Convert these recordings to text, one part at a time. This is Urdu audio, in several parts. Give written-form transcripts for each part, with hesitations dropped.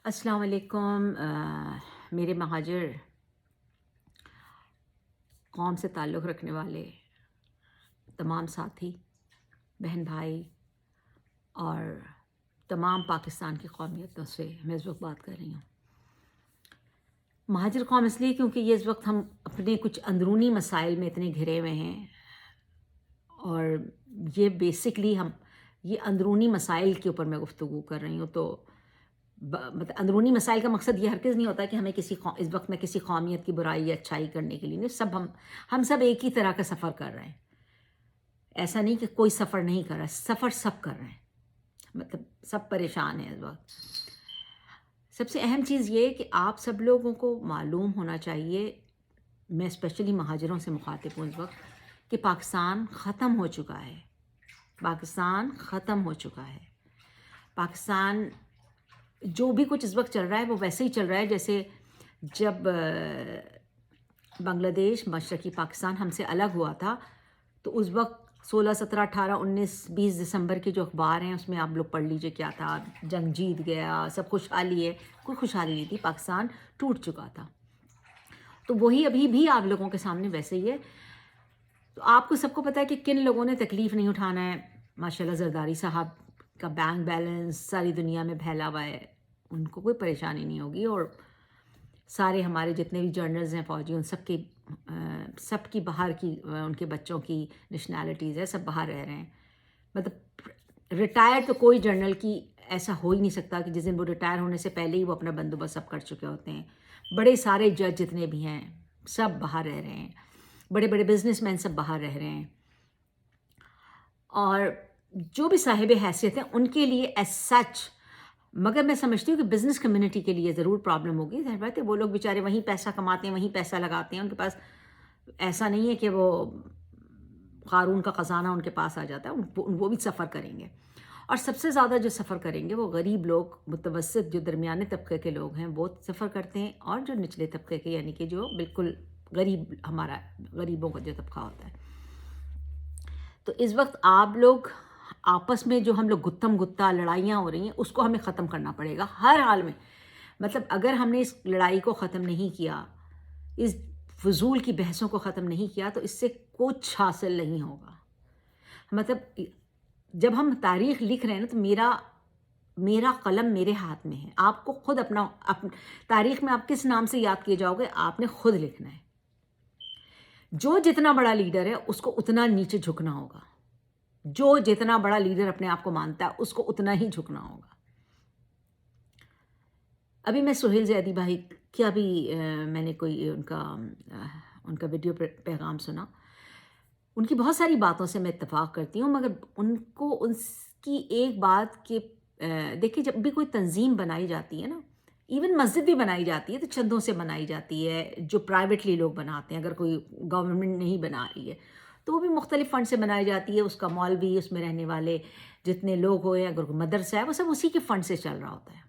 السلام علیکم۔ میرے مہاجر قوم سے تعلق رکھنے والے تمام ساتھی، بہن بھائی اور تمام پاکستان کی قومیتوں سے میں اس وقت بات کر رہی ہوں۔ مہاجر قوم اس لیے کیونکہ یہ اس وقت ہم اپنے کچھ اندرونی مسائل میں اتنے گھرے ہوئے ہیں، اور یہ بیسکلی یہ اندرونی مسائل کے اوپر میں گفتگو کر رہی ہوں۔ تو مطلب اندرونی مسائل کا مقصد یہ ہرگز نہیں ہوتا کہ ہمیں اس وقت میں کسی قومیت کی برائی یا اچھائی کرنے کے لیے نہیں، ہم سب ایک ہی طرح کا سفر کر رہے ہیں۔ ایسا نہیں کہ کوئی سفر نہیں کر رہا، سفر سب کر رہے ہیں، مطلب سب پریشان ہیں اس وقت۔ سب سے اہم چیز یہ کہ آپ سب لوگوں کو معلوم ہونا چاہیے، میں اسپیشلی مہاجروں سے مخاطب ہوں اس وقت، کہ پاکستان ختم ہو چکا ہے۔ پاکستان ختم ہو چکا ہے۔ پاکستان جو بھی کچھ اس وقت چل رہا ہے وہ ویسے ہی چل رہا ہے جیسے جب بنگلہ دیش مشرقی پاکستان ہم سے الگ ہوا تھا، تو اس وقت 16 17 18 19 20 دسمبر کے جو اخبار ہیں اس میں آپ لوگ پڑھ لیجئے کیا تھا، جنگ جیت گیا، سب خوشحالی ہے۔ کوئی خوشحالی نہیں تھی، پاکستان ٹوٹ چکا تھا۔ تو وہی ابھی بھی آپ لوگوں کے سامنے ویسے ہی ہے۔ تو آپ کو سب کو پتہ ہے کہ کن لوگوں نے تکلیف نہیں اٹھانا ہے۔ ماشاءاللہ زرداری صاحب کا بینک بیلنس ساری دنیا میں پھیلا ہوا ہے، ان کو کوئی پریشانی نہیں ہوگی، اور سارے ہمارے جتنے بھی جرنلز ہیں فوجی، ان سب کی باہر کی ان کے بچوں کی نیشنلٹیز ہے، سب باہر رہ رہے ہیں۔ مطلب ریٹائر تو کوئی جرنل کی ایسا ہو ہی نہیں سکتا کہ جس دن وہ ریٹائر ہونے سے پہلے ہی وہ اپنا بندوبست سب کر چکے ہوتے ہیں۔ بڑے سارے جج جتنے بھی ہیں سب باہر رہ رہے ہیں، بڑے بڑے بزنس مین سب باہر رہ رہے ہیں، اور جو بھی صاحب حیثیت ہیں ان کے لیے ایز سچ، مگر میں سمجھتی ہوں کہ بزنس کمیونٹی کے لیے ضرور پرابلم ہوگی۔ ظاہر بات ہے وہ لوگ بیچارے وہیں پیسہ کماتے ہیں، وہیں پیسہ لگاتے ہیں، ان کے پاس ایسا نہیں ہے کہ وہ قارون کا خزانہ ان کے پاس آ جاتا ہے، وہ بھی سفر کریں گے، اور سب سے زیادہ جو سفر کریں گے وہ غریب لوگ، متوسط جو درمیانے طبقے کے لوگ ہیں وہ سفر کرتے ہیں، اور جو نچلے طبقے کے یعنی کہ جو بالکل غریب، ہمارا غریبوں کا جو طبقہ ہوتا ہے۔ تو اس وقت آپ لوگ آپس میں جو ہم لوگ گتم گتا لڑائیاں ہو رہی ہیں اس کو ہمیں ختم کرنا پڑے گا ہر حال میں۔ مطلب اگر ہم نے اس لڑائی کو ختم نہیں کیا، اس فضول کی بحثوں کو ختم نہیں کیا، تو اس سے کچھ حاصل نہیں ہوگا۔ مطلب جب ہم تاریخ لکھ رہے ہیں نا، تو میرا قلم میرے ہاتھ میں ہے۔ آپ کو خود اپنا تاریخ میں آپ کس نام سے یاد کیے جاؤ گے، آپ نے خود لکھنا ہے۔ جو جتنا بڑا لیڈر ہے اس کو اتنا نیچے جھکنا ہوگا، جو جتنا بڑا لیڈر اپنے آپ کو مانتا ہے اس کو اتنا ہی جھکنا ہوگا۔ ابھی میں سہیل زیدی بھائی کیا بھی میں نے کوئی ان کا ویڈیو پیغام سنا، ان کی بہت ساری باتوں سے میں اتفاق کرتی ہوں، مگر ان کی ایک بات کہ دیکھیں جب بھی کوئی تنظیم بنائی جاتی ہے نا، ایون مسجد بھی بنائی جاتی ہے تو چندوں سے بنائی جاتی ہے، جو پرائیویٹلی لوگ بناتے ہیں، اگر کوئی گورنمنٹ نہیں بنا رہی ہے تو وہ بھی مختلف فنڈ سے بنائی جاتی ہے۔ اس کا مولوی، اس میں رہنے والے جتنے لوگ ہوئے، اگر کوئی مدرسہ ہے، وہ سب اسی کے فنڈ سے چل رہا ہوتا ہے۔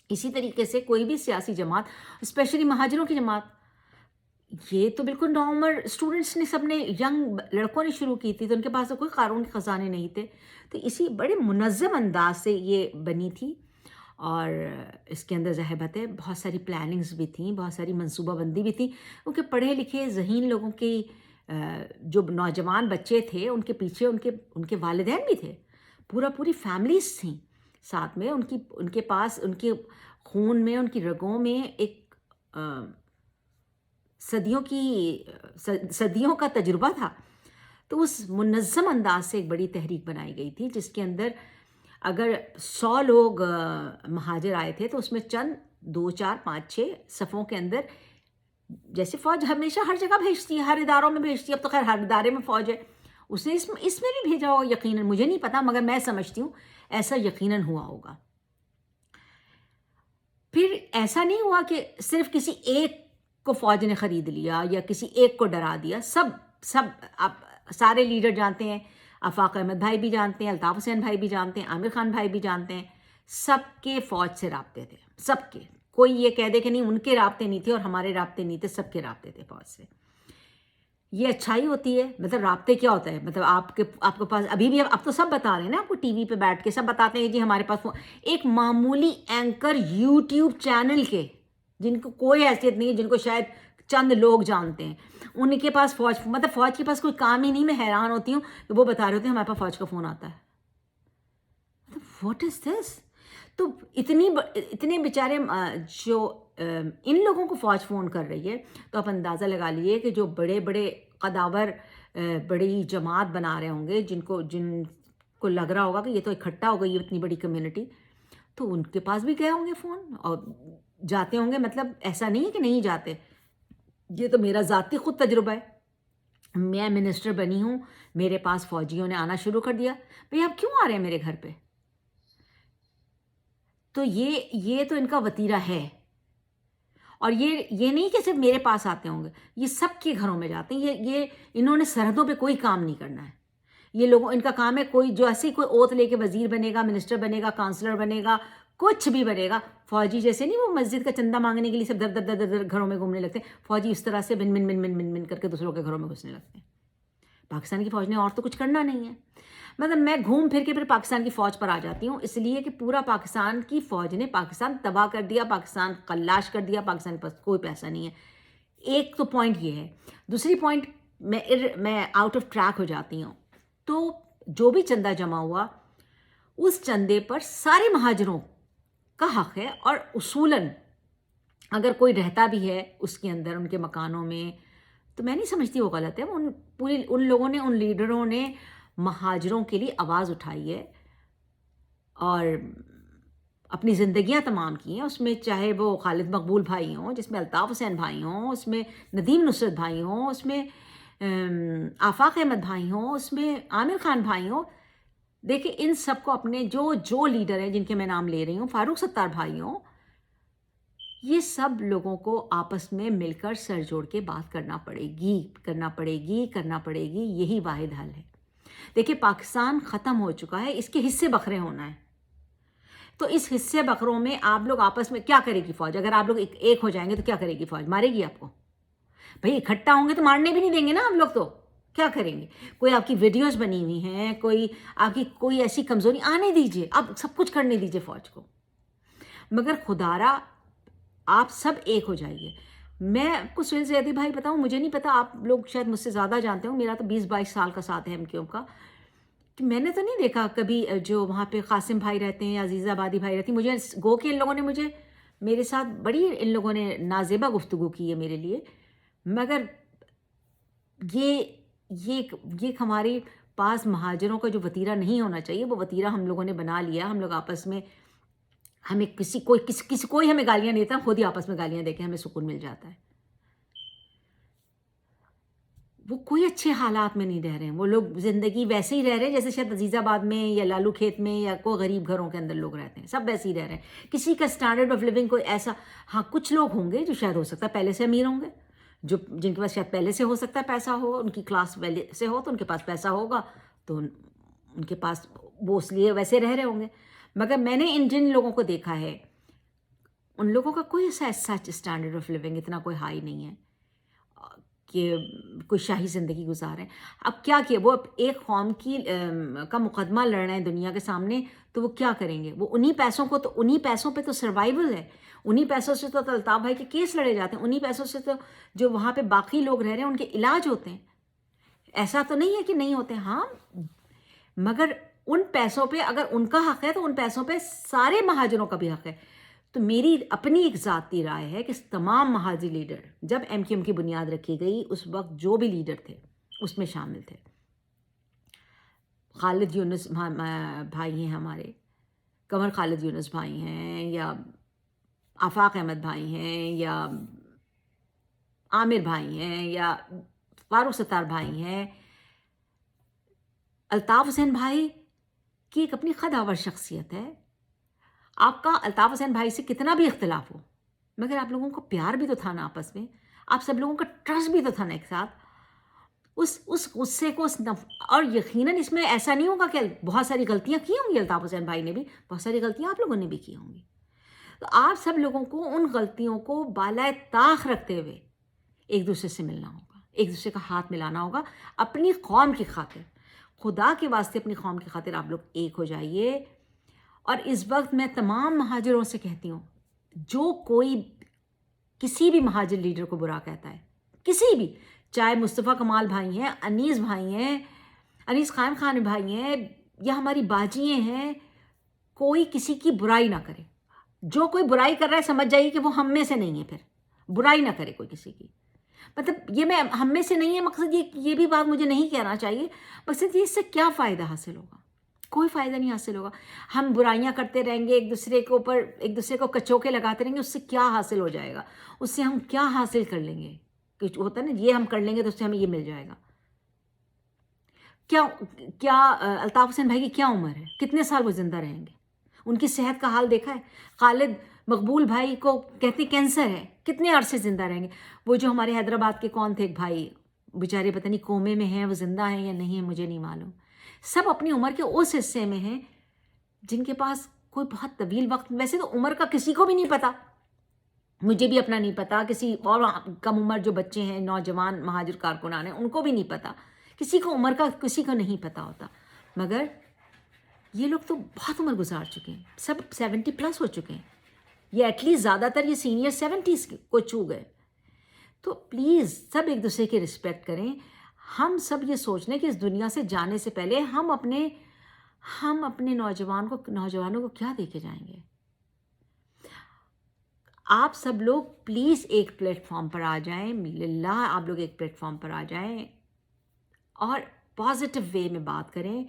اسی طریقے سے کوئی بھی سیاسی جماعت، اسپیشلی مہاجروں کی جماعت، یہ تو بالکل نارمل اسٹوڈنٹس نے، سب نے، ینگ لڑکوں نے شروع کی تھی، تو ان کے پاس تو کوئی قارون کے خزانے نہیں تھے، تو اسی بڑے منظم انداز سے یہ بنی تھی، اور اس کے اندر ظاہر بات ہے بہت ساری پلاننگز بھی تھیں، بہت ساری منصوبہ بندی بھی تھی، کیونکہ پڑھے لکھے ذہین لوگوں کی جو نوجوان بچے تھے ان کے پیچھے ان کے والدین بھی تھے، پوری فیملیز تھیں ساتھ میں، ان کے پاس، ان کے خون میں، ان کی رگوں میں ایک صدیوں کا تجربہ تھا۔ تو اس منظم انداز سے ایک بڑی تحریک بنائی گئی تھی، جس کے اندر اگر 100 لوگ مہاجر آئے تھے تو اس میں چند 2 4 5 6 صفوں کے اندر، جیسے فوج ہمیشہ ہر جگہ بھیجتی ہے، ہر اداروں میں بھیجتی ہے، اب تو خیر ہر ادارے میں فوج ہے، اس نے اس میں بھی بھیجا ہوگا یقیناً، مجھے نہیں پتا، مگر میں سمجھتی ہوں ایسا یقیناً ہوا ہوگا۔ پھر ایسا نہیں ہوا کہ صرف کسی ایک کو فوج نے خرید لیا یا کسی ایک کو ڈرا دیا، سب آپ سارے لیڈر جانتے ہیں، آفاق احمد بھائی بھی جانتے ہیں، الطاف حسین بھائی بھی جانتے ہیں، عامر خان بھائی بھی جانتے ہیں، سب کے فوج سے رابطے تھے، سب کے، کوئی یہ کہہ دے کہ نہیں ان کے رابطے نہیں تھے اور ہمارے رابطے نہیں تھے، سب کے رابطے تھے فوج سے۔ یہ اچھائی ہوتی ہے؟ مطلب رابطے کیا ہوتا ہے؟ مطلب آپ کے پاس ابھی بھی اب تو سب بتا رہے ہیں نا آپ کو، ٹی وی پہ بیٹھ کے سب بتاتے ہیں جی ہمارے پاس ایک معمولی اینکر یوٹیوب چینل کے، جن کو کوئی حیثیت نہیں ہے، جن کو شاید چند لوگ جانتے ہیں، ان کے پاس مطلب فوج کے پاس کوئی کام ہی نہیں. میں حیران ہوتی ہوں کہ وہ بتا رہے ہوتے ہیں ہمارے پاس فوج کا فون آتا ہے. واٹ از دس؟ تو اتنے بیچارے جو ان لوگوں کو فوج فون کر رہی ہے، تو آپ اندازہ لگا لیجیے کہ جو بڑے بڑے قداور بڑی جماعت بنا رہے ہوں گے، جن کو لگ رہا ہوگا کہ یہ تو اکٹھا ہو گئی ہے اتنی بڑی کمیونٹی، تو ان کے پاس بھی گئے ہوں گے فون اور جاتے ہوں گے. مطلب ایسا نہیں ہے کہ نہیں جاتے، یہ تو میرا ذاتی خود تجربہ ہے. میں منسٹر بنی ہوں، میرے پاس فوجیوں نے آنا شروع کر دیا. بھئی آپ کیوں آ رہے ہیں میرے گھر پہ؟ تو یہ تو ان کا وتیرہ ہے. اور یہ نہیں کہ صرف میرے پاس آتے ہوں گے، یہ سب کے گھروں میں جاتے ہیں. یہ انہوں نے سرحدوں پہ کوئی کام نہیں کرنا ہے. یہ لوگوں ان کا کام ہے، کوئی جو ایسے کوئی اوت لے کے وزیر بنے گا، منسٹر بنے گا، کانسلر بنے گا، کچھ بھی بنے گا. فوجی جیسے نہیں وہ مسجد کا چندہ مانگنے کے لیے سب در در در در گھروں میں گھومنے لگتے ہیں، فوجی اس طرح سے بن بن بن بن بن بن کر کے دوسروں کے گھروں میں گھسنے لگتے ہیں. پاکستان کی فوج نے اور تو کچھ کرنا نہیں ہے. مطلب میں گھوم پھر کے پھر پاکستان کی فوج پر آ جاتی ہوں، اس لیے کہ پورا پاکستان کی فوج نے پاکستان تباہ کر دیا، پاکستان قلاش کر دیا، پاکستان کے پاس کوئی پیسہ نہیں ہے. ایک تو پوائنٹ یہ ہے. دوسری پوائنٹ، میں آؤٹ آف ٹریک ہو جاتی ہوں. تو جو بھی چندہ جمع ہوا، اس چندے پر سارے مہاجروں کا حق ہے، اور اصولاً اگر کوئی رہتا بھی ہے اس کے اندر ان کے مکانوں میں، تو میں نہیں سمجھتی وہ غلط ہے. ان لوگوں نے، ان لیڈروں نے مہاجروں کے لیے آواز اٹھائی ہے اور اپنی زندگیاں تمام کی ہیں. اس میں چاہے وہ خالد مقبول بھائی ہوں، جس میں الطاف حسین بھائی ہوں، اس میں ندیم نصرت بھائی ہوں، اس میں آفاق احمد بھائی ہوں، اس میں عامر خان بھائی ہوں. دیکھیں ان سب کو اپنے جو لیڈر ہیں جن کے میں نام لے رہی ہوں، فاروق ستار بھائی ہوں، یہ سب لوگوں کو آپس میں مل کر سر جوڑ کے بات کرنا پڑے گی. یہی واحد حل ہے. دیکھیں پاکستان ختم ہو چکا ہے، اس کے حصے بکھرے ہونا ہے. تو اس حصے بکروں میں آپ لوگ آپس میں کیا کرے گی فوج؟ اگر آپ لوگ ایک ہو جائیں گے تو کیا کرے گی فوج؟ مارے گی آپ کو. بھئی اکٹھا ہوں گے تو مارنے بھی نہیں دیں گے نا آپ لوگ، تو کیا کریں گے؟ کوئی آپ کی ویڈیوز بنی ہوئی ہیں، کوئی آپ کی کوئی ایسی کمزوری آنے دیجئے، اب سب کچھ کرنے دیجئے فوج کو، مگر خدارا آپ سب ایک ہو جائیے. میں آپ کو سہیل زیدی بھائی بتاؤں، مجھے نہیں پتا، آپ لوگ شاید مجھ سے زیادہ جانتے ہوں، میرا تو 20-22 سال کا ساتھ ہے ایم کیو کا، کہ میں نے تو نہیں دیکھا کبھی جو وہاں پہ قاسم بھائی رہتے ہیں یا عزیزہ آبادی بھائی رہتی ہیں. مجھے گو کہ ان لوگوں نے میرے ساتھ بڑی ان لوگوں نے نازیبا گفتگو کی ہے میرے لیے، مگر یہ ہمارے پاس مہاجروں کا جو وتیرہ نہیں ہونا چاہیے، وہ وتیرہ ہم لوگوں نے بنا لیا. ہم لوگ آپس میں، ہمیں کوئی ہمیں گالیاں دیتا ہے، خود ہی آپس میں گالیاں دے کے ہمیں سکون مل جاتا ہے. وہ کوئی اچھے حالات میں نہیں رہ رہے ہیں. وہ لوگ زندگی ویسے ہی رہ رہے ہیں جیسے شاید عزیز آباد میں یا لالو کھیت میں یا کوئی غریب گھروں کے اندر لوگ رہتے ہیں. سب ویسے ہی رہ رہے ہیں. کسی کا اسٹینڈرڈ آف لیونگ کوئی ایسا، ہاں کچھ لوگ ہوں گے جو شاید ہو سکتا ہے پہلے سے امیر ہوں گے، جن کے پاس شاید پہلے سے ہو سکتا ہے پیسہ ہو، ان کی کلاس پہلے سے ہو تو ان کے پاس پیسہ ہوگا، تو ان کے پاس وہ اس لیے ویسے رہ رہے ہوں گے. مگر میں نے جن لوگوں کو دیکھا ہے، ان لوگوں کا کوئی ایسا سچ اسٹینڈرڈ آف لیونگ اتنا کوئی ہائی نہیں ہے کہ کوئی شاہی زندگی گزاریں. اب کیا کیا وہ ایک قوم کا مقدمہ لڑ رہے ہیں دنیا کے سامنے، تو وہ کیا کریں گے؟ وہ انہی پیسوں پہ تو سروائیول ہے. انہی پیسوں سے تو الطاف بھائی کے کیس لڑے جاتے ہیں. انہی پیسوں سے تو جو وہاں پہ باقی لوگ رہ رہے ہیں ان کے علاج ہوتے ہیں. ایسا تو نہیں ہے کہ نہیں ہوتے، ہاں، مگر ان پیسوں پہ اگر ان کا حق ہے تو ان پیسوں پہ سارے مہاجروں کا بھی حق ہے. تو میری اپنی ایک ذاتی رائے ہے کہ تمام مہاجر لیڈر، جب ایم کیو ایم کی بنیاد رکھی گئی اس وقت جو بھی لیڈر تھے اس میں شامل تھے. خالد یونس بھائی ہیں ہمارے، قمر خالد یونس بھائی ہیں، یا آفاق احمد بھائی ہیں، یا عامر بھائی ہیں، یا فاروق ستار بھائی ہیں. الطاف حسین بھائی کی ایک اپنی خود آور شخصیت ہے. آپ کا الطاف حسین بھائی سے کتنا بھی اختلاف ہو، مگر آپ لوگوں کو پیار بھی تو تھا نا آپس میں، آپ سب لوگوں کا ٹرسٹ بھی تو تھا نا ایک ساتھ. اس غصے کو اور یقیناً اس میں ایسا نہیں ہوگا کہ بہت ساری غلطیاں کی ہوں گی، الطاف حسین بھائی نے بھی بہت ساری غلطیاں آپ لوگوں نے بھی کی ہوں گی. تو آپ سب لوگوں کو ان غلطیوں کو بالائے طاق رکھتے ہوئے ایک دوسرے سے ملنا ہوگا، ایک دوسرے کا ہاتھ ملانا ہوگا اپنی قوم کی خاطر. خدا کے واسطے اپنی قوم کی خاطر آپ لوگ ایک ہو جائیے. اور اس وقت میں تمام مہاجروں سے کہتی ہوں، جو کوئی کسی بھی مہاجر لیڈر کو برا کہتا ہے، کسی بھی، چاہے مصطفیٰ کمال بھائی ہیں، انیس بھائی ہیں، انیس قائم خان بھائی ہیں، یا ہماری باجییں ہیں، کوئی کسی کی برائی نہ کرے. جو کوئی برائی کر رہا ہے سمجھ جائیے کہ وہ ہم میں سے نہیں ہے. پھر برائی نہ کرے کوئی کسی کی. مطلب یہ میں ہم میں سے نہیں ہے، مقصد یہ بھی بات مجھے نہیں کہنا چاہیے. مقصد یہ اس سے کیا فائدہ حاصل ہوگا؟ کوئی فائدہ نہیں حاصل ہوگا. ہم برائیاں کرتے رہیں گے، ایک دوسرے کے اوپر ایک دوسرے کو کچوکے لگاتے رہیں گے. اس سے کیا حاصل ہو جائے گا؟ اس سے ہم کیا حاصل کر لیں گے؟ کچھ ہوتا ہے نا، یہ ہم کر لیں گے تو اس سے ہمیں یہ مل جائے گا. کیا الطاف حسین بھائی کی کیا عمر ہے؟ کتنے سال وہ زندہ رہیں گے؟ ان کی صحت کا حال دیکھا ہے؟ خالد مقبول بھائی کو کہتے کینسر ہے، کتنے عرصے زندہ رہیں گے؟ وہ جو ہمارے حیدرآباد کے کون تھے ایک بھائی، بیچارے پتہ نہیں کومے میں ہیں، وہ زندہ ہیں یا نہیں ہیں مجھے نہیں معلوم. سب اپنی عمر کے اس حصے میں ہیں جن کے پاس کوئی بہت طویل وقت. ویسے تو عمر کا کسی کو بھی نہیں پتہ، مجھے بھی اپنا نہیں پتہ، کسی اور کم عمر جو بچے ہیں، نوجوان مہاجر کارکنان ہیں، ان کو بھی نہیں پتہ. کسی کو عمر کا کسی کو نہیں پتہ ہوتا. مگر یہ لوگ تو بہت عمر گزار چکے ہیں، سب 70+ ہو چکے ہیں. یہ ایٹ لیسٹ زیادہ تر یہ سینئر 70s کو چھو گئے. تو پلیز سب ایک دوسرے کی رسپیکٹ کریں. ہم سب یہ سوچ لیں کہ اس دنیا سے جانے سے پہلے ہم اپنے نوجوانوں کو کیا دے کے جائیں گے. آپ سب لوگ پلیز ایک پلیٹ فارم پر آ جائیں. للہ آپ لوگ ایک پلیٹ فارم پر آ جائیں اور پازیٹیو وے میں بات کریں.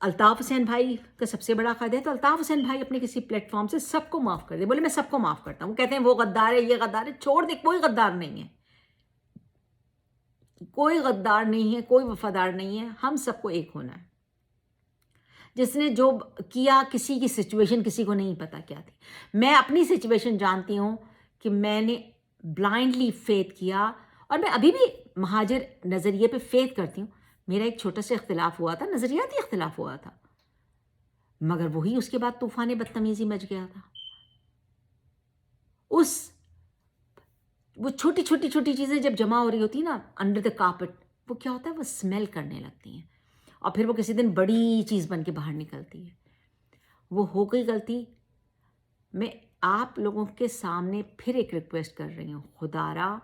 الطاف حسین بھائی کا سب سے بڑا قد ہے، تو الطاف حسین بھائی اپنے کسی پلیٹ فارم سے سب کو معاف کر دے. بولے میں سب کو معاف کرتا ہوں. وہ کہتے ہیں وہ غدار ہے، یہ غدار ہے. چھوڑ دے، کوئی غدار نہیں ہے، کوئی غدار نہیں ہے، کوئی وفادار نہیں ہے. ہم سب کو ایک ہونا ہے. جس نے جو کیا، کسی کی سچویشن کسی کو نہیں پتا کیا تھی. میں اپنی سچویشن جانتی ہوں کہ میں نے بلائنڈلی فیتھ کیا، اور میں ابھی بھی مہاجر نظریے پہ فیتھ کرتی ہوں. میرا ایک چھوٹا سا اختلاف ہوا تھا، نظریاتی اختلاف ہوا تھا، مگر وہی اس کے بعد طوفان بدتمیزی مچ گیا تھا. وہ چھوٹی چیزیں جب جمع ہو رہی ہوتی نا انڈر دا کارپٹ، وہ کیا ہوتا ہے، وہ اسمیل کرنے لگتی ہیں، اور پھر وہ کسی دن بڑی چیز بن کے باہر نکلتی ہے. وہ ہو گئی غلطی. میں آپ لوگوں کے سامنے پھر ایک ریکویسٹ کر رہی ہوں، خدا را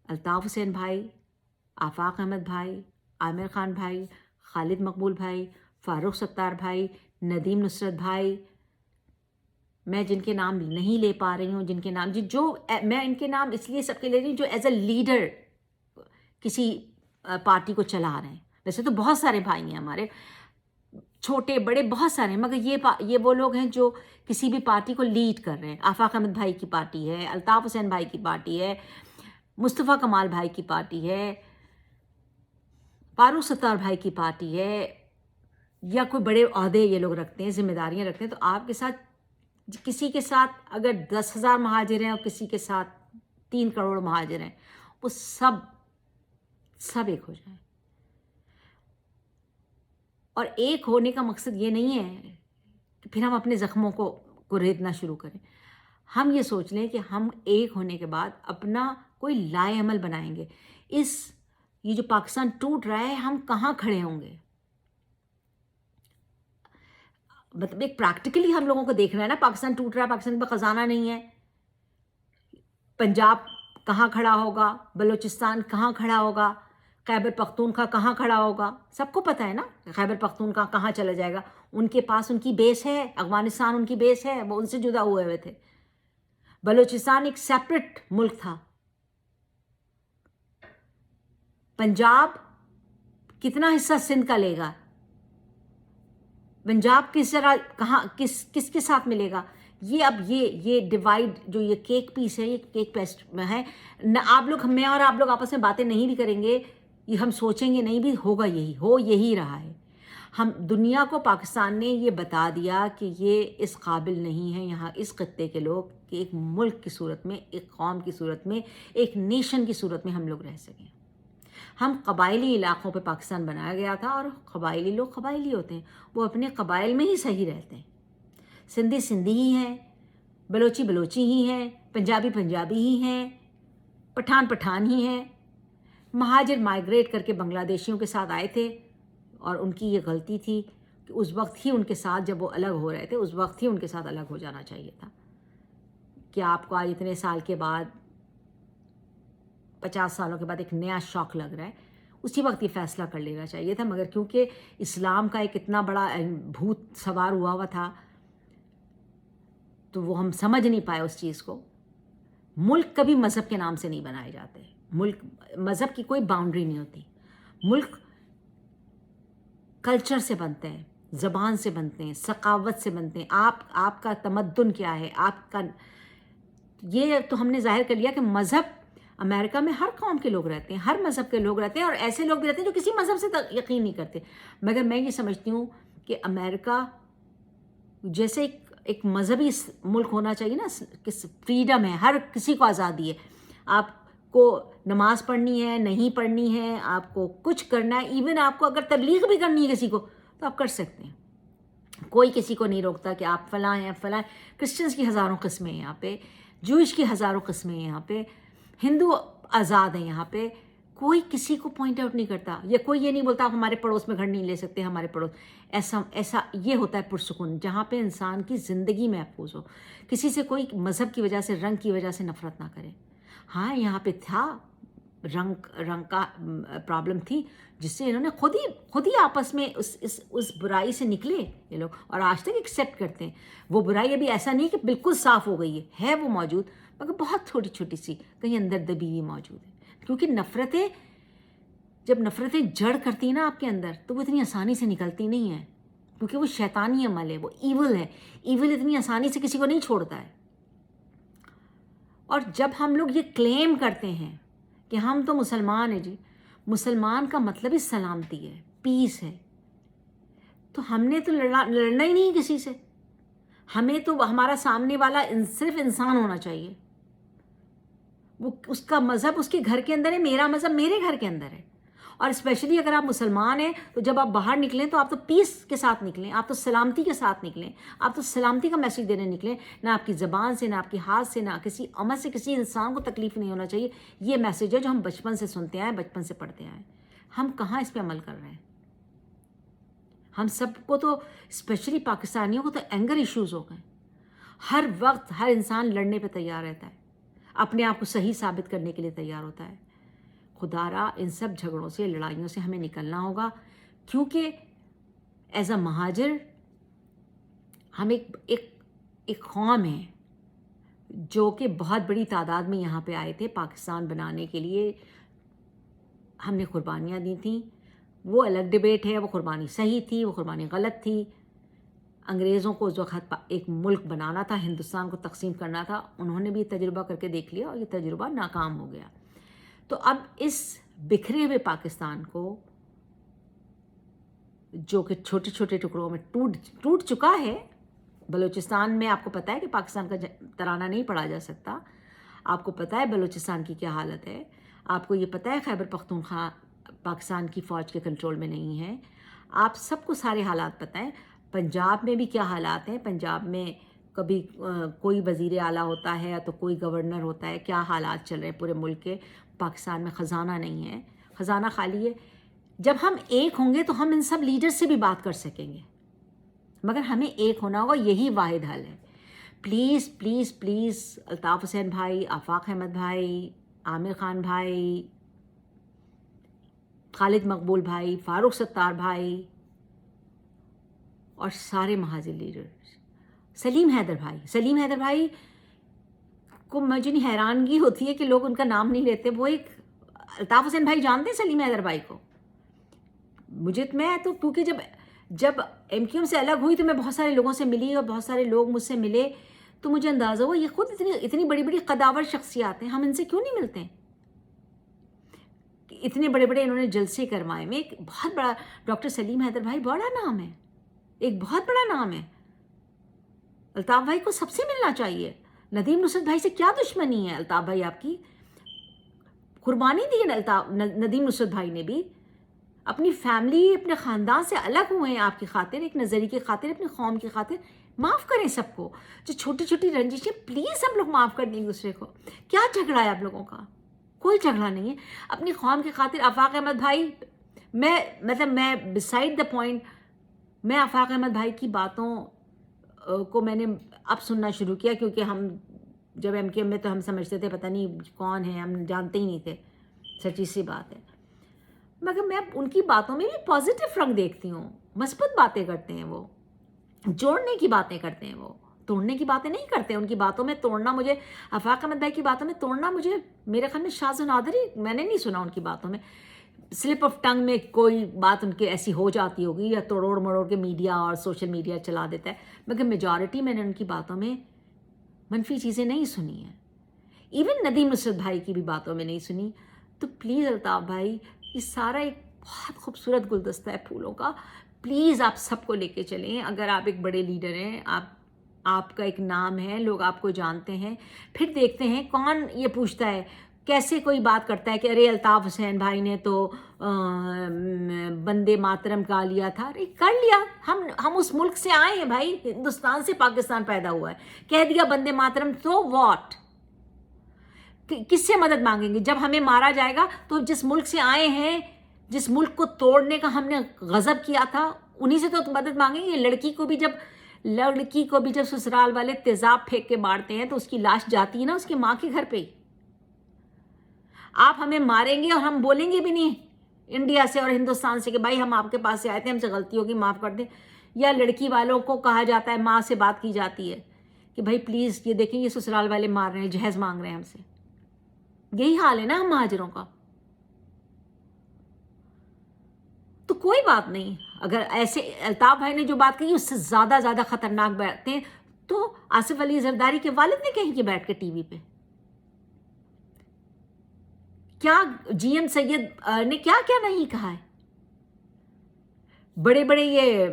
الطاف حسین بھائی، آفاق احمد بھائی، عامر خان بھائی، خالد مقبول بھائی، فاروق ستار بھائی، ندیم نصرت بھائی، میں جن کے نام نہیں لے پا رہی ہوں، جن کے نام جو میں ان کے نام اس لیے سب کے لے رہی ہوں جو ایز اے لیڈر کسی پارٹی کو چلا رہے ہیں. ویسے تو بہت سارے بھائی ہیں ہمارے، چھوٹے بڑے بہت سارے ہیں، مگر یہ وہ لوگ ہیں جو کسی بھی پارٹی کو لیڈ کر رہے ہیں. آفاق احمد بھائی کی پارٹی ہے، الطاف حسین بھائی کی پارٹی ہے، مصطفیٰ کمال بھائی کی پارٹی ہے، فاروق ستار بھائی کی پارٹی ہے، یا کوئی بڑے عہدے یہ لوگ رکھتے ہیں، ذمہ داریاں رکھتے ہیں. تو آپ کے ساتھ کسی کے ساتھ اگر 10,000 مہاجر ہیں اور کسی کے ساتھ 3 کروڑ مہاجر ہیں، وہ سب ایک ہو جائیں. اور ایک ہونے کا مقصد یہ نہیں ہے کہ پھر ہم اپنے زخموں کو ریتنا شروع کریں. ہم یہ سوچ لیں کہ ہم ایک ہونے کے بعد اپنا کوئی لائے عمل بنائیں گے. یہ جو پاکستان ٹوٹ رہا ہے، ہم کہاں کھڑے ہوں گے؟ مطلب ایک پریکٹیکلی ہم لوگوں کو دیکھنا ہے نا. پاکستان ٹوٹ رہا ہے، پاکستان پہ خزانہ نہیں ہے. پنجاب کہاں کھڑا ہوگا، بلوچستان کہاں کھڑا ہوگا، خیبر پختونخوا کہاں کھڑا ہوگا؟ سب کو پتہ ہے نا خیبر پختونخوا کہاں چلا جائے گا. ان کے پاس ان کی بیس ہے، افغانستان ان کی بیس ہے، وہ ان سے جدا ہوئے تھے. بلوچستان ایک سیپریٹ ملک تھا. پنجاب کتنا حصہ سندھ کا لے گا؟ پنجاب کس طرح کس کے ساتھ ملے گا؟ یہ ڈیوائڈ جو یہ کیک پیس ہے، یہ کیک پیسٹ ہے نہ. میں اور آپ لوگ آپس میں باتیں نہیں بھی کریں گے، یہ ہم سوچیں گے نہیں بھی، ہوگا یہی رہا ہے. ہم دنیا کو پاکستان نے یہ بتا دیا کہ یہ اس قابل نہیں ہے یہاں اس خطے کے لوگ کہ ایک ملک کی صورت میں، ایک قوم کی صورت میں، ایک نیشن کی صورت میں ہم لوگ رہ سکیں. ہم قبائلی علاقوں پہ پاکستان بنایا گیا تھا، اور قبائلی لوگ قبائلی ہوتے ہیں، وہ اپنے قبائل میں ہی صحیح رہتے ہیں. سندھی سندھی ہی ہیں، بلوچی ہی ہیں، پنجابی ہی ہیں، پٹھان پٹھان ہی ہیں. مہاجر مائیگریٹ کر کے بنگلہ دیشیوں کے ساتھ آئے تھے اور ان کی یہ غلطی تھی کہ اس وقت ہی ان کے ساتھ جب وہ الگ ہو رہے تھے اس وقت ہی ان کے ساتھ الگ ہو جانا چاہیے تھا. کہ آپ کو آج اتنے سال کے بعد 50 سالوں کے بعد ایک نیا شوق لگ رہا ہے, اسی وقت یہ فیصلہ کر لینا چاہیے تھا. مگر کیونکہ اسلام کا ایک اتنا بڑا بھوت سوار ہوا تھا تو وہ ہم سمجھ نہیں پائے اس چیز کو. ملک کبھی مذہب کے نام سے نہیں بنائے جاتے. ملک مذہب کی کوئی باؤنڈری نہیں ہوتی. ملک کلچر سے بنتے ہیں, زبان سے بنتے ہیں, ثقافت سے بنتے ہیں. آپ کا تمدن کیا ہے, آپ کا یہ تو ہم نے ظاہر کر لیا کہ مذہب امریکہ میں ہر قوم کے لوگ رہتے ہیں, ہر مذہب کے لوگ رہتے ہیں, اور ایسے لوگ بھی رہتے ہیں جو کسی مذہب سے یقین نہیں کرتے. مگر میں یہ سمجھتی ہوں کہ امریکہ جیسے ایک مذہبی ملک ہونا چاہیے نا, کہ فریڈم ہے, ہر کسی کو آزادی ہے. آپ کو نماز پڑھنی ہے, نہیں پڑھنی ہے, آپ کو کچھ کرنا ہے, ایون آپ کو اگر تبلیغ بھی کرنی ہے کسی کو تو آپ کر سکتے ہیں. کوئی کسی کو نہیں روکتا کہ آپ فلاں ہیں فلاں. کرسچنس کی ہزاروں قسمیں ہیں یہاں پہ, جوئش کی ہزاروں قسمیں ہیں یہاں پہ, ہندو آزاد ہیں یہاں پہ. کوئی کسی کو پوائنٹ آؤٹ نہیں کرتا, یا کوئی یہ نہیں بولتا آپ ہمارے پڑوس میں گھر نہیں لے سکتے, ہمارے پڑوس. ایسا یہ ہوتا ہے پرسکون, جہاں پہ انسان کی زندگی محفوظ ہو, کسی سے کوئی مذہب کی وجہ سے, رنگ کی وجہ سے نفرت نہ کرے. ہاں یہاں پہ تھا رنگ کا پرابلم تھی, جس سے انہوں نے خود ہی آپس میں اس برائی سے نکلے یہ لوگ, اور آج تک ایکسیپٹ کرتے ہیں. وہ برائی ابھی ایسا نہیں کہ بالکل صاف ہو گئی ہے وہ موجود, مگر بہت چھوٹی چھوٹی سی کہیں اندر دبی ہوئی موجود ہے. کیونکہ جب نفرتیں جڑ کرتی ہیں نا آپ کے اندر, تو وہ اتنی آسانی سے نکلتی نہیں ہیں, کیونکہ وہ شیطانی عمل ہے, وہ ایول ہے. ایول اتنی آسانی سے کسی کو نہیں چھوڑتا ہے. اور جب ہم لوگ یہ کلیم کرتے ہیں کہ ہم تو مسلمان ہیں جی, مسلمان کا مطلب ہی سلامتی ہے, پیس ہے, تو ہم نے تو لڑنا ہی نہیں کسی سے. ہمیں تو ہمارا سامنے والا صرف انسان ہونا چاہیے. وہ اس کا مذہب اس کے گھر کے اندر ہے, میرا مذہب میرے گھر کے اندر ہے. اور اسپیشلی اگر آپ مسلمان ہیں تو جب آپ باہر نکلیں تو آپ تو پیس کے ساتھ نکلیں, آپ تو سلامتی کے ساتھ نکلیں, آپ تو سلامتی کا میسیج دینے نکلیں. نہ آپ کی زبان سے, نہ آپ کے ہاتھ سے, نہ کسی عمل سے کسی انسان کو تکلیف نہیں ہونا چاہیے. یہ میسیج ہے جو ہم بچپن سے سنتے آئے, بچپن سے پڑھتے آئے. ہم کہاں اس پہ عمل کر رہے ہیں؟ ہم سب کو تو, اسپیشلی پاکستانیوں کو تو اینگر ایشوز ہو گئے. ہر وقت ہر انسان لڑنے پہ تیار رہتا ہے, اپنے آپ کو صحیح ثابت کرنے کے لیے تیار ہوتا ہے. خدا را ان سب جھگڑوں سے, لڑائیوں سے ہمیں نکلنا ہوگا, کیونکہ ایز اے مہاجر ہم ایک قوم ہے جو کہ بہت بڑی تعداد میں یہاں پہ آئے تھے پاکستان بنانے کے لیے. ہم نے قربانیاں دی تھیں, وہ الگ ڈبیٹ ہے, وہ قربانی صحیح تھی, وہ قربانی غلط تھی. انگریزوں کو اس وقت ایک ملک بنانا تھا, ہندوستان کو تقسیم کرنا تھا. انہوں نے بھی تجربہ کر کے دیکھ لیا اور یہ تجربہ ناکام ہو گیا. تو اب اس بکھرے ہوئے پاکستان کو, جو کہ چھوٹے چھوٹے ٹکڑوں میں ٹوٹ چکا ہے. بلوچستان میں آپ کو پتہ ہے کہ پاکستان کا ترانہ نہیں پڑھا جا سکتا. آپ کو پتہ ہے بلوچستان کی کیا حالت ہے. آپ کو یہ پتہ ہے خیبر پختونخوا پاکستان کی فوج کے کنٹرول میں نہیں ہے. آپ سب کو سارے حالات پتہ ہیں. پنجاب میں بھی کیا حالات ہیں, پنجاب میں کبھی کوئی وزیر اعلیٰ ہوتا ہے تو کوئی گورنر ہوتا ہے, کیا حالات چل رہے ہیں پورے ملک کے. پاکستان میں خزانہ نہیں ہے, خزانہ خالی ہے. جب ہم ایک ہوں گے تو ہم ان سب لیڈر سے بھی بات کر سکیں گے, مگر ہمیں ایک ہونا ہوگا, یہی واحد حل ہے. Please please please Altaf Hussain بھائی, آفاق احمد بھائی, عامر خان بھائی, خالد مقبول بھائی, فاروق ستار بھائی اور سارے مہاجر لیڈر, سلیم حیدر بھائی کو مجھے نہیں حیرانگی ہوتی ہے کہ لوگ ان کا نام نہیں لیتے. وہ ایک الطاف حسین بھائی جانتے ہیں سلیم حیدر بھائی کو. میں تو کیونکہ جب ایم کیو ایم سے الگ ہوئی تو میں بہت سارے لوگوں سے ملی اور بہت سارے لوگ مجھ سے ملے, تو مجھے اندازہ ہوا یہ خود اتنی بڑی بڑی قداور شخصیات ہیں, ہم ان سے کیوں نہیں ملتے ہیں. اتنے بڑے بڑے انہوں نے جلسے کروائے. میں ایک بہت بڑا ڈاکٹر سلیم حیدر بھائی, بڑا نام ہے, ایک بہت بڑا نام ہے. الطاف بھائی کو سب سے ملنا چاہیے. ندیم نصرت بھائی سے کیا دشمنی ہے الطاف بھائی, آپ کی قربانی دی ہے ندیم نصرت بھائی نے بھی. اپنی فیملی, اپنے خاندان سے الگ ہوئے ہیں آپ کی خاطر, ایک نظریے کی خاطر, اپنی قوم کی خاطر. معاف کریں سب کو, جو چھوٹی چھوٹی رنجشیں پلیز سب لوگ معاف کر دیں ایک دوسرے کو. کیا جھگڑا ہے آپ لوگوں کا, کوئی جھگڑا نہیں ہے. اپنی قوم کی خاطر آفاق احمد بھائی، میں بسائڈ دا پوائنٹ، میں آفاق احمد بھائی کی باتوں کو میں نے اب سننا شروع کیا، کیونکہ ہم جب ایم کیو ایم میں تو ہم سمجھتے تھے پتہ نہیں کون ہے، ہم جانتے ہی نہیں تھے، سچی سی بات ہے. مگر میں ان کی باتوں میں بھی پازیٹیو رنگ دیکھتی ہوں، مثبت باتیں کرتے ہیں، وہ جوڑنے کی باتیں کرتے ہیں، وہ توڑنے کی باتیں نہیں کرتے. ان کی باتوں میں توڑنا مجھے، آفاق احمد بھائی کی باتوں میں توڑنا مجھے، میرے خیال میں شاذ و نادر ہی، میں نے نہیں سنا ان کی باتوں میں. سلپ آف ٹنگ میں کوئی بات ان کی ایسی ہو جاتی ہوگی، یا توڑوڑ مڑوڑ کے میڈیا اور سوشل میڈیا چلا دیتا ہے، مگر میجورٹی میں نے ان کی باتوں میں منفی چیزیں نہیں سنی ہیں. ایون ندیم نصرت بھائی کی بھی باتوں میں نہیں سنی. تو پلیز الطاف بھائی، یہ سارا ایک بہت خوبصورت گلدستہ ہے پھولوں کا، پلیز آپ سب کو لے کے چلیں. اگر آپ ایک بڑے لیڈر ہیں، آپ کا ایک نام ہے، لوگ آپ کو جانتے ہیں، پھر دیکھتے ہیں کون یہ پوچھتا ہے، کیسے کوئی بات کرتا ہے کہ ارے الطاف حسین بھائی نے تو بندے ماترم گا لیا تھا. ارے کر لیا، ہم اس ملک سے آئے ہیں بھائی، ہندوستان سے پاکستان پیدا ہوا ہے، کہہ دیا بندے ماترم، تو واٹ؟ کس سے مدد مانگیں گے جب ہمیں مارا جائے گا؟ تو جس ملک سے آئے ہیں، جس ملک کو توڑنے کا ہم نے غضب کیا تھا، انہی سے تو مدد مانگیں گے. لڑکی کو بھی جب سسرال والے تیزاب پھینک کے مارتے ہیں تو اس کی لاش جاتی ہے نا اس کی ماں کے گھر پہ ہی. آپ ہمیں ماریں گے اور ہم بولیں گے بھی نہیں انڈیا سے اور ہندوستان سے کہ بھائی ہم آپ کے پاس سے آئے تھے، ہم سے غلطی ہوگی، معاف کر دیں. یا لڑکی والوں کو کہا جاتا ہے، ماں سے بات کی جاتی ہے کہ بھائی پلیز یہ دیکھیں، یہ سسرال والے مار رہے ہیں، جہیز مانگ رہے ہیں ہم سے. یہی حال ہے نا ہم مہاجروں کا. تو کوئی بات نہیں، اگر ایسے الطاف بھائی نے جو بات کہی اس سے زیادہ خطرناک باتیں تو آصف علی زرداری کے والد نے کہیں کہ بیٹھ کے ٹی وی پہ. کیا جی ایم سید نے کیا نہیں کہا ہے؟ بڑے یہ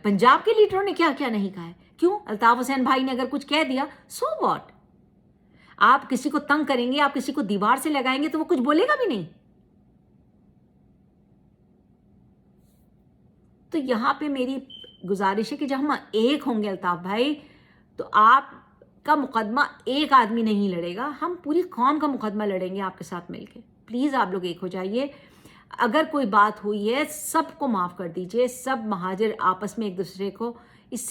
پنجاب کے لیڈروں نے کیا نہیں کہا ہے؟ کیوں؟ الطاف حسین بھائی نے اگر کچھ کہہ دیا، سو واٹ؟ آپ کسی کو تنگ کریں گے، آپ کسی کو دیوار سے لگائیں گے تو وہ کچھ بولے گا بھی نہیں. تو یہاں پہ میری گزارش ہے کہ جب ہم ایک ہوں گے الطاف بھائی، تو آپ کا مقدمہ ایک آدمی نہیں لڑے گا، ہم پوری قوم کا مقدمہ لڑیں گے آپ کے ساتھ مل کے. پلیز آپ لوگ ایک ہو جائیے. اگر کوئی بات ہوئی ہے، سب کو معاف کر دیجئے. سب مہاجر آپس میں ایک دوسرے کو، اس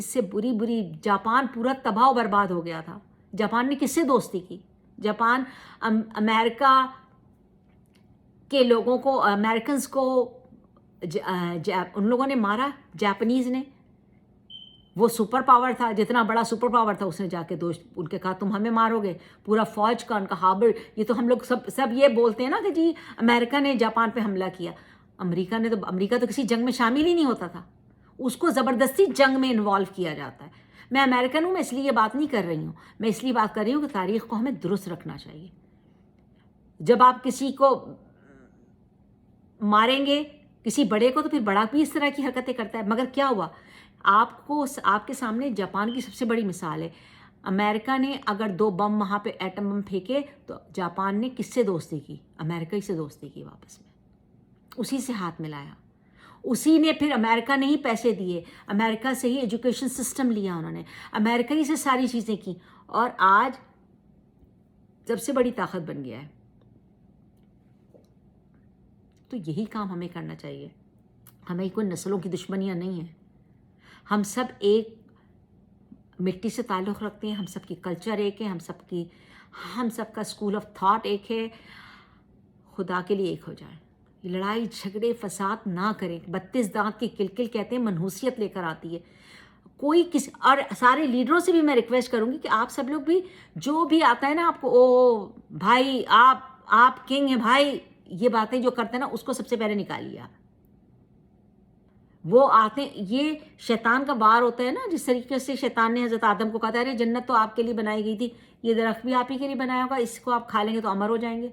سے بری جاپان پورا تباہ و برباد ہو گیا تھا. جاپان نے کس سے دوستی کی؟ جاپان امریکہ کے لوگوں کو، امریکنز کو ان لوگوں نے مارا، جاپنیز نے. وہ سپر پاور تھا، جتنا بڑا سپر پاور تھا اس نے جا کے دوست ان کے کہا تم ہمیں مارو گے. پورا فوج کا ان کا ہاربر، یہ تو ہم لوگ سب یہ بولتے ہیں نا کہ جی امریکہ نے جاپان پہ حملہ کیا. امریکہ تو کسی جنگ میں شامل ہی نہیں ہوتا تھا، اس کو زبردستی جنگ میں انوالو کیا جاتا ہے. میں امریکن ہوں، میں اس لیے یہ بات نہیں کر رہی ہوں، میں اس لیے بات کر رہی ہوں کہ تاریخ کو ہمیں درست رکھنا چاہیے. جب آپ کسی کو ماریں گے، کسی بڑے کو، تو پھر بڑا بھی اس طرح کی حرکتیں کرتا ہے. مگر کیا ہوا؟ آپ کے سامنے جاپان کی سب سے بڑی مثال ہے. امریکہ نے اگر 2 بم وہاں پہ ایٹم بم پھینکے تو جاپان نے کس سے دوستی کی؟ امریکہ ہی سے دوستی کی، واپس میں اسی سے ہاتھ ملایا. اسی نے پھر امریکہ نے ہی پیسے دیے، امریکہ سے ہی ایجوکیشن سسٹم لیا انہوں نے، امریکہ ہی سے ساری چیزیں کی، اور آج سب سے بڑی طاقت بن گیا ہے. تو یہی کام ہمیں کرنا چاہیے. ہمیں کوئی نسلوں کی دشمنیاں نہیں ہیں، ہم سب ایک مٹی سے تعلق رکھتے ہیں، ہم سب کی کلچر ایک ہے، ہم سب کا اسکول آف تھاٹ ایک ہے. خدا کے لیے ایک ہو جائیں، لڑائی جھگڑے فساد نہ کریں. 32 دانت کی کلکل کہتے ہیں منحوسیت لے کر آتی ہے. اور سارے لیڈروں سے بھی میں ریکویسٹ کروں گی کہ آپ سب لوگ بھی، جو بھی آتا ہے نا آپ کو، او بھائی آپ کنگ ہیں بھائی، یہ باتیں جو کرتے ہیں نا اس کو سب سے پہلے نکالیے آپ. وہ آتے ہیں، یہ شیطان کا بار ہوتا ہے نا. جس طریقے سے شیطان نے حضرت آدم کو کہا تھا ارے جنت تو آپ کے لیے بنائی گئی تھی، یہ درخت بھی آپ ہی کے لیے بنایا ہوگا، اس کو آپ کھا لیں گے تو امر ہو جائیں گے.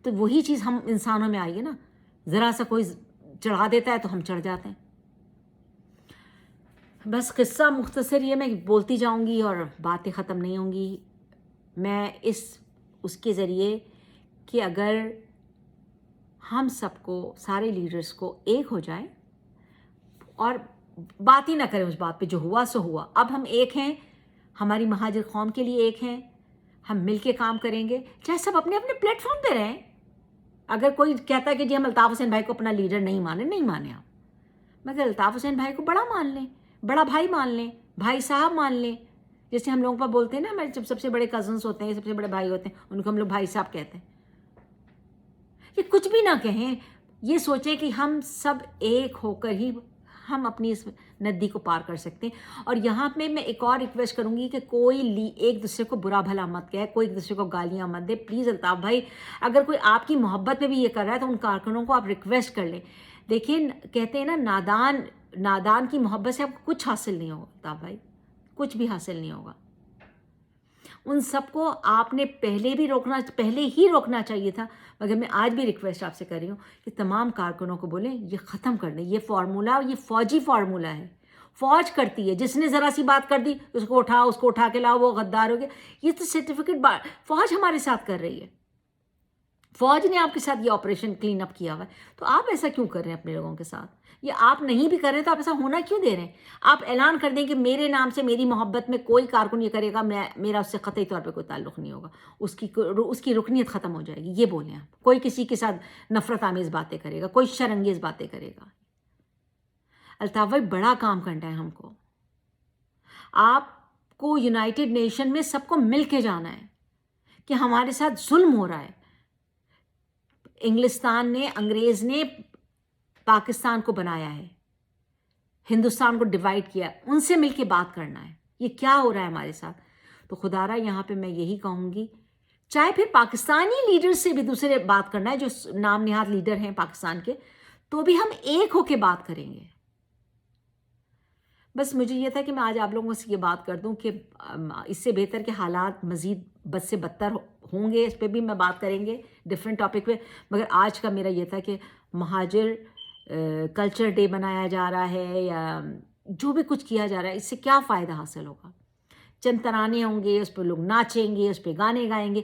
تو وہی چیز ہم انسانوں میں آئی ہے نا، ذرا سا کوئی چڑھا دیتا ہے تو ہم چڑھ جاتے ہیں. بس قصہ مختصر یہ، میں بولتی جاؤں گی اور باتیں ختم نہیں ہوں گی. میں اس کے ذریعے کہ اگر ہم سب کو، سارے لیڈرز کو ایک ہو جائیں اور بات ہی نہ کریں اس بات پہ، جو ہوا سو ہوا. اب ہم ایک ہیں، ہماری مہاجر قوم کے لیے ایک ہیں، ہم مل کے کام کریں گے، چاہے سب اپنے اپنے پلیٹ فارم پہ رہیں. اگر کوئی کہتا ہے کہ جی ہم الطاف حسین بھائی کو اپنا لیڈر نہیں مانے آپ، مگر الطاف حسین بھائی کو بڑا مان لیں، بڑا بھائی مان لیں، بھائی صاحب مان لیں. جیسے ہم لوگوں پر بولتے ہیں نا، ہمارے جب سب سے بڑے کزنس ہوتے ہیں، سب سے بڑے بھائی ہوتے ہیں، ان کو ہم لوگ بھائی صاحب کہتے ہیں. یہ کچھ بھی نہ کہیں، یہ سوچیں کہ ہم سب ایک ہو کر ہی ہم اپنی اس ندی کو پار کر سکتے ہیں. اور یہاں پہ میں ایک اور ریکویسٹ کروں گی کہ کوئی ایک دوسرے کو برا بھلا مت کہے، کوئی ایک دوسرے کو گالیاں مت دے. پلیز الطاف بھائی، اگر کوئی آپ کی محبت میں بھی یہ کر رہا ہے تو ان کارکنوں کو آپ ریکویسٹ کر لیں. دیکھیں، کہتے ہیں نا، نادان کی محبت سے آپ کو کچھ حاصل نہیں ہوگا. الطاف بھائی، کچھ بھی حاصل نہیں ہوگا. ان سب کو آپ نے پہلے ہی روکنا چاہیے تھا. مگر میں آج بھی ریکویسٹ آپ سے کر رہی ہوں کہ تمام کارکنوں کو بولیں یہ ختم کر دیں. یہ فارمولا، یہ فوجی فارمولا ہے. فوج کرتی ہے، جس نے ذرا سی بات کر دی اس کو اٹھا کے لاؤ، وہ غدار ہو گیا. یہ تو سرٹیفکیٹ فوج ہمارے ساتھ کر رہی ہے. فوج نے آپ کے ساتھ یہ آپریشن کلین اپ کیا ہوا ہے. تو آپ ایسا کیوں کر رہے ہیں اپنے لوگوں کے ساتھ؟ یہ آپ نہیں بھی کر رہے ہیں تو آپ ایسا ہونا کیوں دے رہے ہیں؟ آپ اعلان کر دیں کہ میرے نام سے میری محبت میں کوئی کارکن یہ کرے گا، میرا اس سے قطعی طور پہ کوئی تعلق نہیں ہوگا، اس کی رکنیت ختم ہو جائے گی. یہ بولیں آپ. کوئی کسی کے ساتھ نفرت آمیز باتیں کرے گا، کوئی شرانگیز باتیں کرے گا. الطاف بھائی، بڑا کام کرنا ہے ہم کو. آپ کو یونائٹڈ نیشن میں سب کو مل کے جانا ہے کہ ہمارے ساتھ ظلم ہو رہا ہے. انگلستان نے، انگریز نے پاکستان کو بنایا ہے، ہندوستان کو ڈیوائیڈ کیا. ان سے مل کے بات کرنا ہے یہ کیا ہو رہا ہے ہمارے ساتھ. تو خدا را یہاں پہ میں یہی کہوں گی، چاہے پھر پاکستانی لیڈر سے بھی دوسرے بات کرنا ہے جو نام نہاد لیڈر ہیں پاکستان کے، تو بھی ہم ایک ہو کے بات کریں گے. بس مجھے یہ تھا کہ میں آج آپ لوگوں سے یہ بات کر دوں کہ اس سے بہتر کہ حالات مزید بد سے بدتر ہوں گے، اس پہ بھی میں بات کریں گے ڈفرینٹ ٹاپک پہ. مگر آج کا میرا یہ تھا کہ مہاجر کلچر ڈے منایا جا رہا ہے یا جو بھی کچھ کیا جا رہا ہے، اس سے کیا فائدہ حاصل ہوگا؟ چند ترانے ہوں گے، اس پہ لوگ ناچیں گے، اس پہ گانے گائیں گے.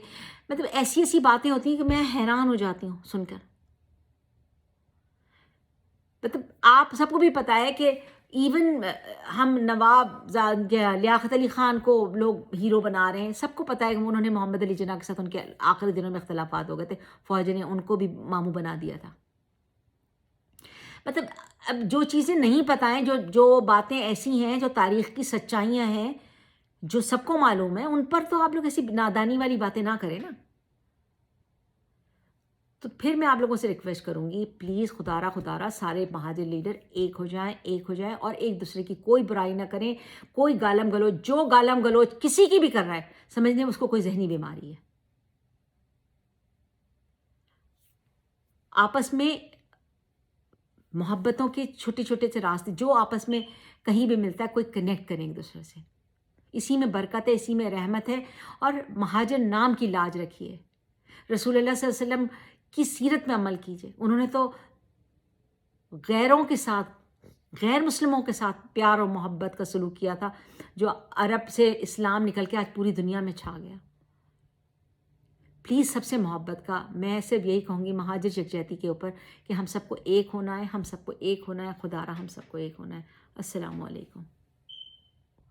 مطلب ایسی باتیں ہوتی ہیں کہ میں حیران ہو جاتی ہوں سن کر. مطلب آپ سب کو بھی پتہ ہے کہ ایون ہم نواب لیاقت علی خان کو لوگ ہیرو بنا رہے ہیں. سب کو پتہ ہے کہ انہوں نے محمد علی جناح کے ساتھ ان کے آخری دنوں میں اختلافات ہو گئے تھے، فوج نے ان کو بھی ماموں بنا دیا تھا. مطلب اب جو چیزیں نہیں پتہ ہیں، جو باتیں ایسی ہیں جو تاریخ کی سچائیاں ہیں، جو سب کو معلوم ہے، ان پر تو آپ لوگ ایسی نادانی والی باتیں نہ کریں نا. تو پھر میں آپ لوگوں سے ریکویسٹ کروں گی، پلیز خدا را سارے مہاجر لیڈر ایک ہو جائیں اور ایک دوسرے کی کوئی برائی نہ کریں. کوئی گالم گلوچ، جو گالم گلوچ کسی کی بھی کر رہا ہے، سمجھ لیں اس کو کوئی ذہنی بیماری ہے. آپس میں محبتوں کے چھوٹے چھوٹے سے راستے جو آپس میں کہیں بھی ملتا ہے، کوئی کنیکٹ کریں ایک دوسرے سے. اسی میں برکت ہے، اسی میں رحمت ہے. اور مہاجر نام کی لاج رکھیے. رسول اللہ صلی اللہ علیہ وسلم کی سیرت میں عمل کیجیے. انہوں نے تو غیروں کے ساتھ، غیر مسلموں کے ساتھ پیار اور محبت کا سلوک کیا تھا، جو عرب سے اسلام نکل کے آج پوری دنیا میں چھا گیا. پلیز سب سے محبت کا، میں صرف یہی کہوں گی مہاجر یکجہتی کے اوپر کہ ہم سب کو ایک ہونا ہے، ہم سب کو ایک ہونا ہے. خدا را ہم سب کو ایک ہونا ہے. السلام علیکم.